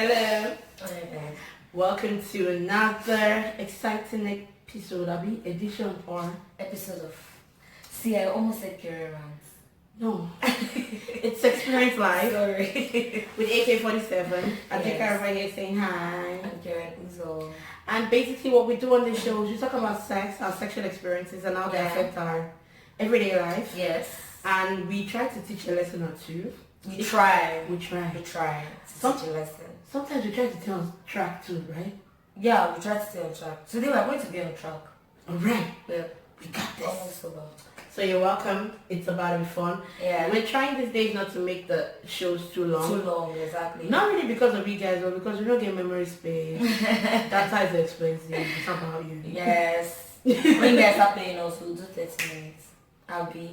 Hello. Okay. Welcome to another exciting episode, edition or Episode of. See, I almost said career rounds. no. It's Experience Live Sorry. with AK-47. I think Yes. everybody here saying hi. I'm Karen Uzo. And basically what we do on this show is we talk about sex, our sexual experiences and how they Yeah. affect our everyday life. Yes. And we try to teach a lesson or two. We try. We try. We try to teach a lesson. Sometimes we try to tell on track too, right? Yeah, we try to stay on track. Today we're going to be on track. Alright. Yeah. We got this. Almost over. So you're welcome. It's about to be fun. Yeah. We're trying these days not to make the shows too long. Too long, exactly. Not really because of you guys, but because we don't get memory space. Data is expensive. It's not about you. Yes. When you guys are playing us, we'll do 30 minutes. I'll be.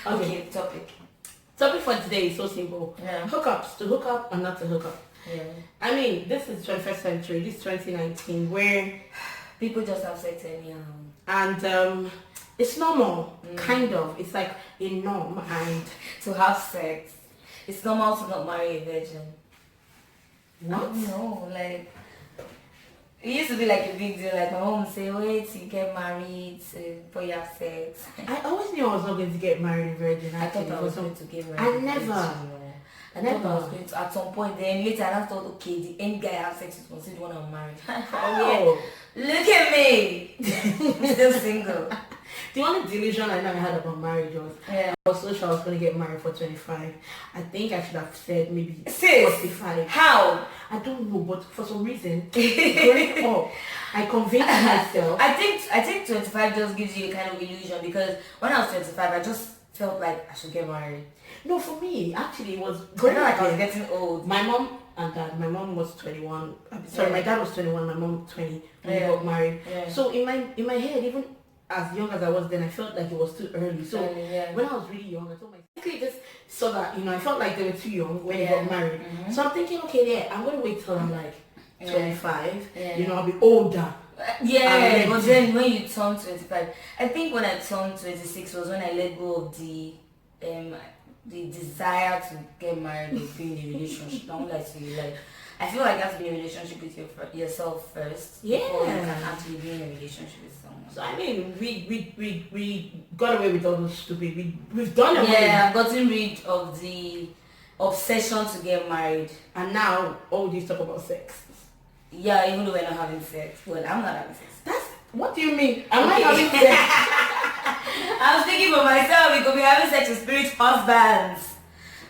Okay, topic. Topic for today is so simple. Yeah. Hookups. To hook up and not to hook up. Yeah. I mean, this is 21st century. This is 2019 where... People just have sex anyhow. And it's normal. Kind of. It's like a norm. And... To have sex. It's normal to not marry a virgin. What? No, like it used to be like a big deal. Like my mom would say, wait till you get married before you have sex. I always knew I was not going to get married virgin. I thought Actually. I was going to get married. I never. I thought I was going to at some point. Then later I thought, okay, the any guy I have sex with was the one I'm married. Oh. Look at me, I'm still single. The only delusion I never had about marriage was Yeah. I was so sure I was going to get married for 25. I think I should have said maybe Sis, 45. how? I don't know, but for some reason, growing up, I convinced myself. I think 25 just gives you a kind of illusion because when I was 25, I just felt like I should get married. No, for me, actually, it was I growing felt like I was up. getting old. My mom and dad, my mom was 21. Sorry, Yeah. my dad was 21, my mom 20 when Yeah. we got married. Yeah. So in my head, even as young as I was then, I felt like it was too early. So Yeah. when I was really young, I told myself, basically just so that, I felt like they were too young when they Yeah. got married. Mhm. So I'm thinking, okay, yeah, I'm going to wait till I'm like Yeah. 25. Yeah. I'll be older. Yeah, but then when you turn 25, I think when I turned 26 was when I let go of the desire to get married or be in a relationship. I won't lie to you, like I feel like you have to be in a relationship with yourself first. Before you Yeah. can actually be in a relationship with someone. So I mean, we got away with all those stupid. We've done away. Yeah, I've gotten rid of the obsession to get married. And now all we do is talk about sex. Yeah, even though we're not having sex. Well, I'm not having sex. That's what do you mean? Am I Okay. having sex? I was thinking for myself, we could be having sex with spirit husbands.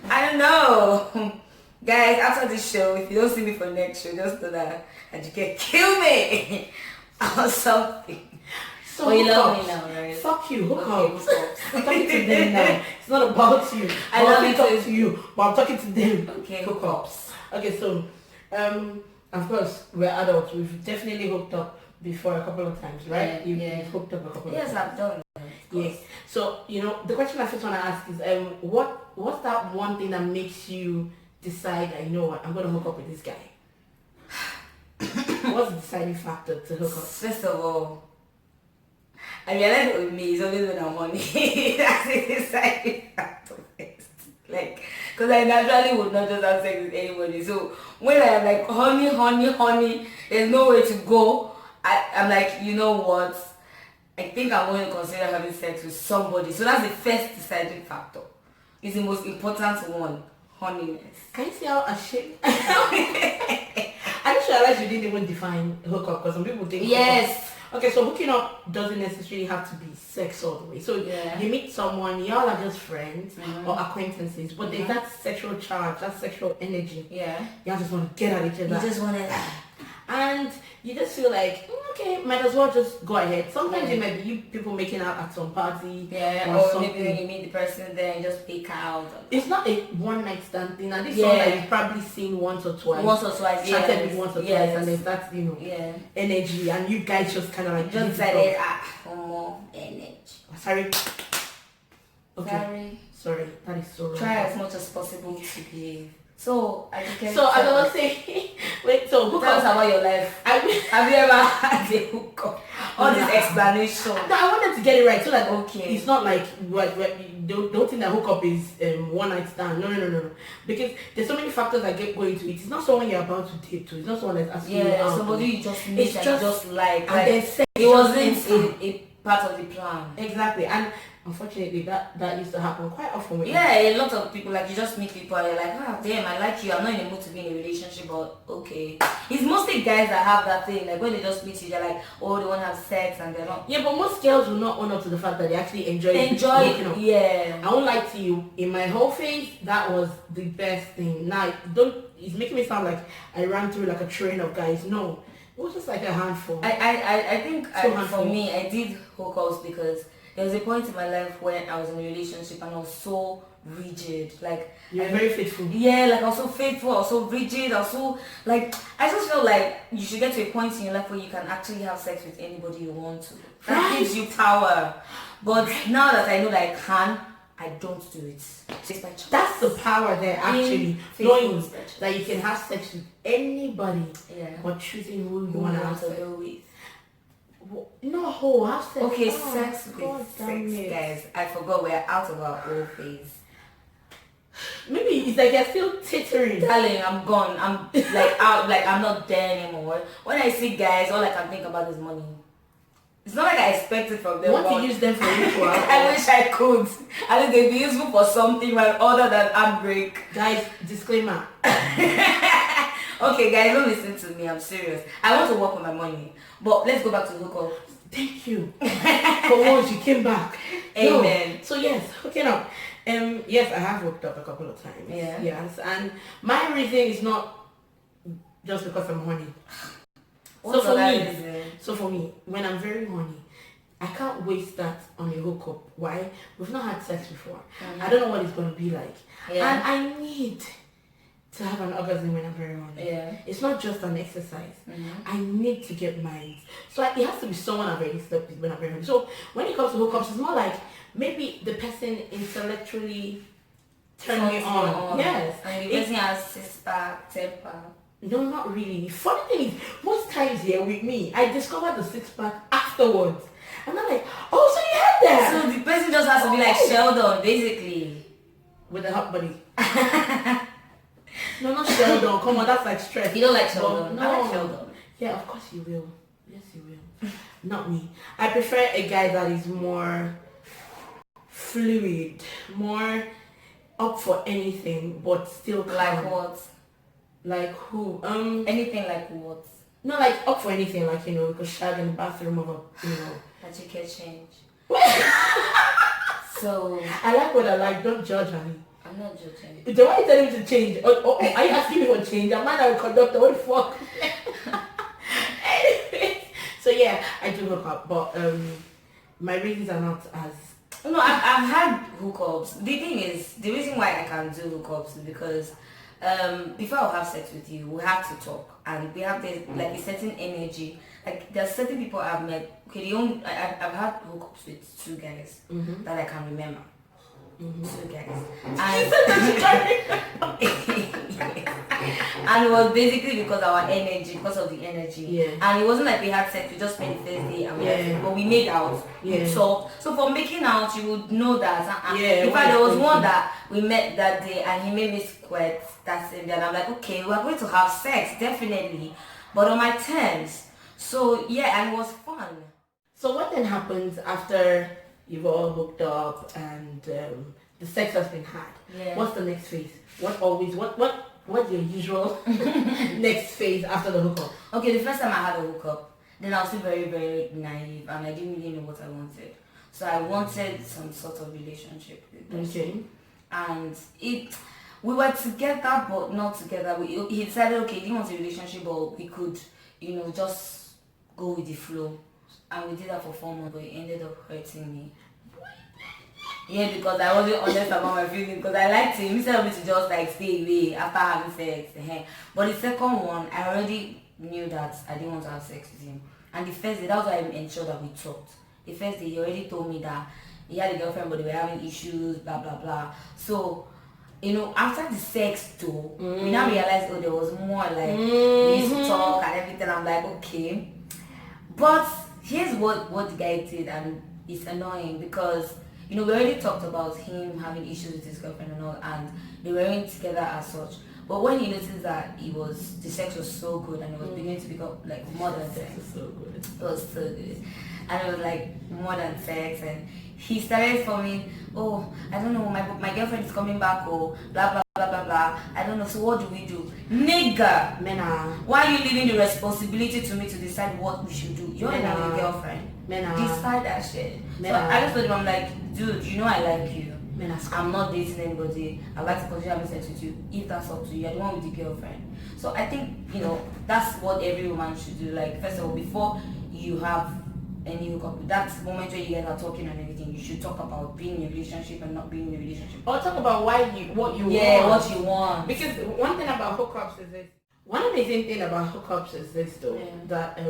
I don't know. Guys, after this show, if you don't see me for next show, just know that you can kill me or something. So But you love hookups. me now, right? Fuck you, Okay, hookups. hookups. I'm talking to them now. It's not about you. I love you talk too. to you, but I'm talking to them. Okay, Hookups. Okay, so of course we're adults. We've definitely hooked up before a couple of times, right? Yeah. You've hooked up a couple Yes, of times. I've done. Yes. So the question I first want to ask is what's that one thing that makes you decide that, you know what, I'm gonna hook up with this guy? What's the deciding factor to hook up? First of all, I realize with me, it's always when I'm horny. That's the deciding factor first. Like, because I naturally would not just have sex with anybody. So when I'm like honey, there's no way to go. I'm like, you know what? I think I'm going to consider having sex with somebody. So that's the first deciding factor. It's the most important one. Honeyness. Can you see how ashamed? I just realized you didn't even define hookup because some people think Yes. hookup. Okay, so hooking up doesn't necessarily have to be sex all the way. So Yeah. you meet someone, y'all are just friends Mhm. or acquaintances, but there's that sexual charge, that sexual energy. Yeah. Y'all just want to get at each You other. just want to... And you just feel like, okay, might as well just go ahead. Sometimes Yeah. it might be you people making out at some party. Yeah, or or something. maybe when you meet the person there and just pick out. It's not a one night stand thing. And this Yeah. song that you've probably seen once or twice. Once or twice, Chatted yes. with once or Yes. twice, and there's that, Yeah. energy, and you guys just kind of like Just hit it decided, off. for more energy. Sorry. Okay. Sorry. Sorry, that is so wrong. Try as much as possible to behave. So, I can So as I was saying, wait. So tell us hookup. about your life. I mean, Have you ever had a hookup? all this explanation. No, I wanted to get it right so that Okay. it's not like don't think that hookup is one night stand. No. Because there's so many factors that get going to it. It's not someone you're about to date to. It's not someone that's asking you Yeah, out. somebody you just meet It's and just- just like and then sex it just wasn't enter. a part of the plan. Exactly, and unfortunately that used to happen quite often with me. Yeah, a lot of people, like, you just meet people and you're like, ah, damn, I like you. I'm not in the mood to be in a relationship, but okay. It's mostly guys that have that thing, like when they just meet you, they're like, oh, they want to have sex and they're not. Yeah, but most girls will not own up to the fact that they actually enjoy hooking up. Yeah. I won't lie to you. In my whole phase, that was the best thing. Now, it's making me sound like I ran through like a train of guys. No, it was just like a handful. I think So for handful. me, I did hookups because there was a point in my life when I was in a relationship and I was so rigid. Like, You're very faithful. yeah, like I was so faithful, I was so rigid, I was so, like, I just feel like you should get to a point in your life where you can actually have sex with anybody you want to. That Right. gives you power. But now that I know that I can, I don't do it. It's by choice. That's the power there, actually. faithful Knowing is by choice. that you can have sex with anybody, Yeah. but choosing who you Who want you to have want to sex go with. with. No, have sex. Okay, Oh, sex God with damn sex, it. guys. I forgot we're out of our old phase. Maybe it's like you're still tittering. Darling, I'm gone. I'm like out, like I'm not there anymore. When I see guys, all I can think about is money. It's not like I expect it from them. Want but to use them for ritual? I wish I could. I think they'd be useful for something other than handbrake. Guys, disclaimer. Okay, guys, don't listen to me. I'm serious. I want to work with my money. But let's go back to hookup. Thank you. For once you came back. Amen. No. So yes, hooking up. Yes, I have hooked up a couple of times. Yeah. Yes, and my reason is not just because I'm horny. What's for that me- reason? So for me, when I'm very horny, I can't waste that on a hookup. Why? We've not had sex before. Mhm. I don't know what it's gonna be like. Yeah. And I need to have an orgasm when I'm very horny. Yeah. It's not just an exercise. Mhm. I need to get mine. So it has to be someone I've already slept with when I'm very horny. So when it comes to hookups, it's more like maybe the person intellectually turned me on. Yes. And the person has 6-pack, 10-pack. No, not really. Funny thing is, most times here with me, I discovered the 6-pack afterwards. And I'm like, oh, so you had that? So the person just has to be like Sheldon, basically. With a hot body. No, not Sheldon. Come on, that's like stress. You don't like But Sheldon? no. I like Sheldon. Yeah, of course you will. Yes, you will. Not me. I prefer a guy that is more fluid, more up for anything, but still Like calm. what? Like who? Anything like what? No, like up for anything. Like we could shag in the bathroom of a. That you can change. So, I like what I like. Don't judge me. I'm not judging. Then why you telling me to change? Are you asking me for change? I'm not a conductor. What the fuck? Anyway, so yeah, I do hook up, but my reasons are not as. No, I've had hookups. The thing is, the reason why I can do hookups is because before I have sex with you, we have to talk, and we have this like a certain energy. Like there's certain people I've met. Okay, I've had hookups with 2 guys Mm-hmm. that I can remember. 2 guys, and it was basically because our energy, because of the energy. Yeah. And it wasn't like we had sex. We just spent the first day and we had sex, but we made out. Yeah. We talked. So for making out, you would know that. Yeah, In fact, there was what is one going that we met that day and he made me squirt that same day, and I'm like, okay, we are going to have sex, definitely, but on my terms. So yeah, and it was fun. So what then happens after you've all hooked up and the sex has been had? Yeah. What's the next phase? What's your usual next phase after the hookup? Okay, the first time I had a hookup, then I was still very, very naive and I didn't really know what I wanted. So I wanted some sort of relationship with the person. Okay. And we were together but not together. He decided, okay, he didn't want a relationship, but we could, just go with the flow. And we did that for 4 months, but it ended up hurting me. Yeah, because I wasn't honest about my feelings, because I liked him instead of me to just like stay away after having sex. But the second one, I already knew that I didn't want to have sex with him. And the first day, that was why I ensured that we talked. The first day, he already told me that he had a girlfriend, but they were having issues, blah blah blah. So, after the sex though, we now realized, there was more, like we used to talk and everything. I'm like, okay, but here's what the guy did, and it's annoying because we already talked about him having issues with his girlfriend and all, and they weren't together as such. But when he noticed that the sex was so good and it was beginning to become like more than sex, so good. it was so good, and it was like more than sex, and he started forming, oh, I don't know, my girlfriend is coming back, oh, blah blah blah blah blah. I don't know. So what do we do, nigga? Men are Why are you leaving the responsibility to me to decide what we should do? You're not your girlfriend. Men are Decide that shit. Men So are- I just told him, I'm like, dude, I like you. men are I'm not dating anybody. I'd like to continue having sex with you. If that's up to you, you're the one with the girlfriend. So I think, that's what every woman should do. Like, first of all, before you have any hookup, that moment where you guys are talking and everything, you should talk about being in a relationship and not being in a relationship. Or talk about what you want. What you want. Because one thing about hookups is this. One amazing thing about hookups is this, though, that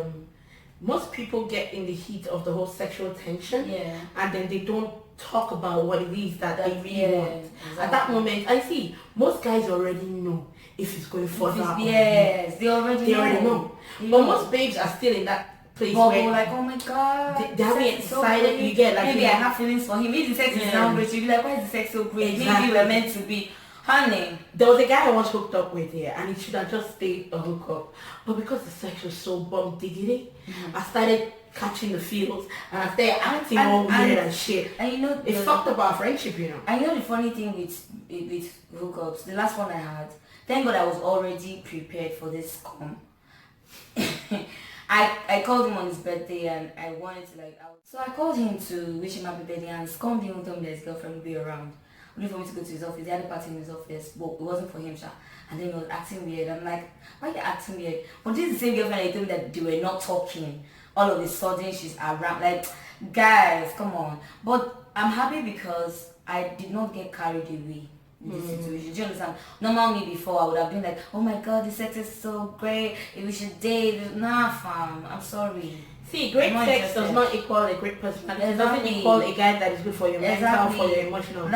most people get in the heat of the whole sexual tension, and then they don't talk about what it is that they really want. Exactly. At that moment, I see most guys already know if it's going further. Yes, they already know. But most babes are still in that place where like, oh my god, they're being excited. So you get like, maybe I have feelings for him. Maybe the sex is now great. You'll be like, why is the sex so great? Exactly. Maybe we're meant to be. Honey, there was a guy I once hooked up with here, and it should have just stayed a hookup, but because the sex was so bum diggity, I started catching the feels, and I started acting all weird and shit. And it fucked up our friendship, And the funny thing with hookups, the last one I had, thank God I was already prepared for this come. I called him on his birthday, and I wanted to so I called him to wish him happy birthday, and Scum didn't tell me that his girlfriend would be around. Waiting for me to go to his office. They had a party in his office, but it wasn't for him, Sha. And then he was acting weird. I'm like, why are you acting weird? But this is the same girlfriend I told me that they were not talking. All of a sudden, she's around. Like, guys, come on. But I'm happy because I did not get carried away in this situation. Do you understand? Normal me before, I would have been like, oh my god, the sex is so great. We should date. Nah, fam. I'm sorry. See, great sex does not equal a great personality. It doesn't equal a guy that is good for your mental, for your emotional.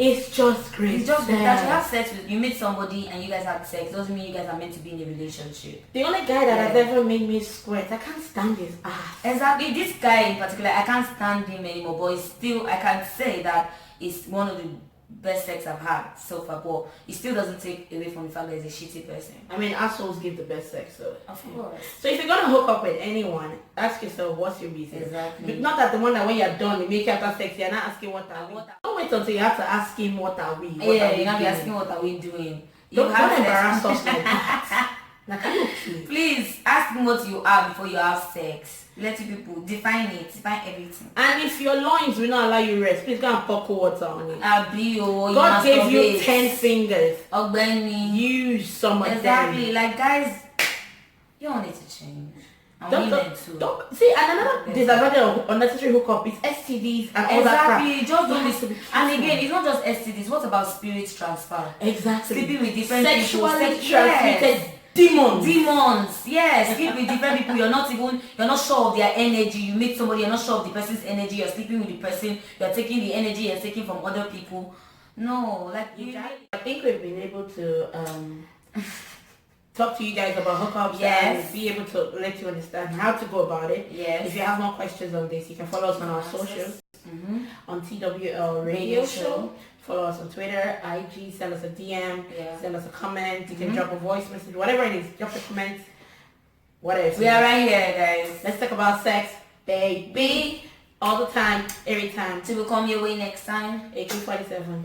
It's just great. It's just that you have sex with, you meet somebody and you guys have sex doesn't mean you guys are meant to be in a relationship. The only guy that has ever made me sweat, I can't stand his ass. Exactly. This guy in particular, I can't stand him anymore, but I can say that it's one of the best sex I've had so far, but it still doesn't take away from the fact that he's a shitty person. I mean, assholes give the best sex, though. Of course. So if you're gonna hook up with anyone, ask yourself what's your reason. Exactly. But not that the one that when you're done, you make you after sex, you're not asking what are we. Don't wait until you have to ask him what are we. You're not asking what are we doing. Don't embarrass us like that. Like, are you okay? Please ask him what you are before you have sex. Let you people define everything. And if your loins will not allow you rest, please go and pour cold water on it. God gave you 10 fingers. Ogbeni. Use some of them. Exactly. Like, guys, you all need to change. And women too. See, and another disadvantage of unnecessary hookup is STDs and all that crap. Exactly. Just don't listen. And again, it's not just STDs. What about spirit transfer? Exactly. Sleeping with different people. Sexually transmitted demons. Yes. Sleep with different people. You're not sure of their energy. You meet somebody, you're not sure of the person's energy. You're sleeping with the person. You're taking the energy you're taking from other people. No, like I think we've been able to talk to you guys about hookups and be able to let you understand how to go about it. Yes. If you have more questions on this, you can follow us on our socials. On TWL Radio Show. Follow us on Twitter, IG, send us a DM, send us a comment. You can drop a voice message, whatever it is. Drop a comment, whatever. We are right here, guys. Let's talk about sex, baby. All the time, every time. Till we come your way next time. AK-47.